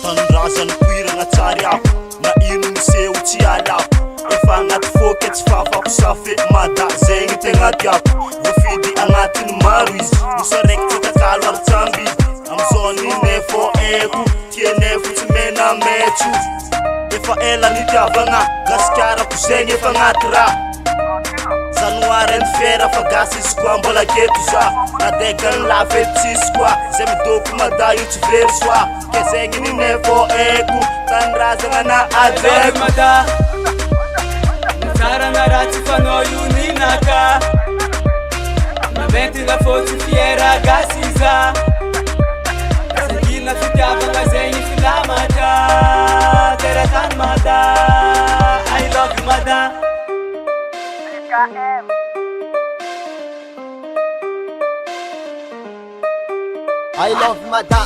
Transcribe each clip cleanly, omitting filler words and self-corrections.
Tanindrazany poiragna tsary ako na ino miseho tsy alako efa agnaty fôky tsy fafako safy mada zegny tegna tiako voafidy agnatiny maro izy mosa raiky tsy takalo ary tsamby izy amizao nine fô eko tiene fotsy mena metso efa ela nitiavagna gasikarako zegny efa agnaty raha January and fera fa gasy izy koa mbola keto za nadegany lafy tsisy koa zay midoko mada io tsy very soa ke zegny nine fô eko tanindrazagna na adeko mada tsara na raha tsy fanao io ninaka maventina fô tsy fiera gasy za sagina fitiavagna zegny filamatra teratany mada I love you mada I love you mada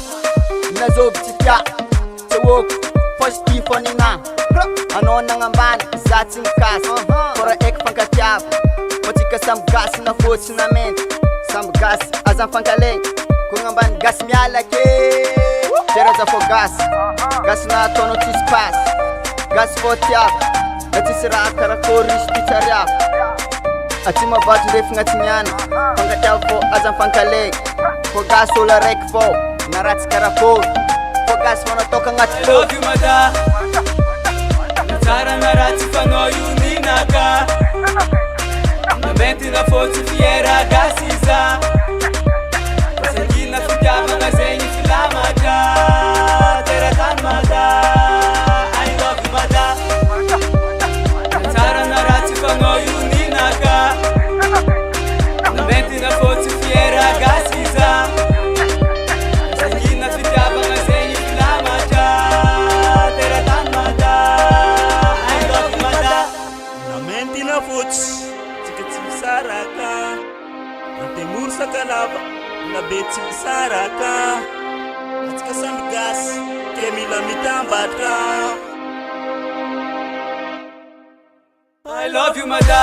nazovy tsy tia tsy oko fosty fonina anao nagnambany za tsy mikasy fôra eky fankatiava fôtsika samby gasy na fôtsy na menty samby gasy aza fankalegny ko gnambany gasy mialake teraza fô gasy na ataonao tsisy pasy gasy fô tiako na tsisy raha karakôry risy ty tsariako atsy mavatry ndrefagna tsy miana fankatiava fô aza fankalegny fô gasy olo araiky fô na raha tsy karakôry fô gasy fô natôka agnaty fô. I love you mada tsara na raha tsy fanao io ninaka maventina fô tsy fiera gasy za sagina fitiavagna zegny filamatra teratany mada I love you mada tsara na raha tsy fanao io ninaka maventina fô tsy fiera gasy za sagina fitiavagna zegny filamatra teratany mada I love you mada namentina fotsy tsika tsy misaraka antemoro sakalava na be tsy misaraka atsika samby gasy ke mila mitambatra I love you mada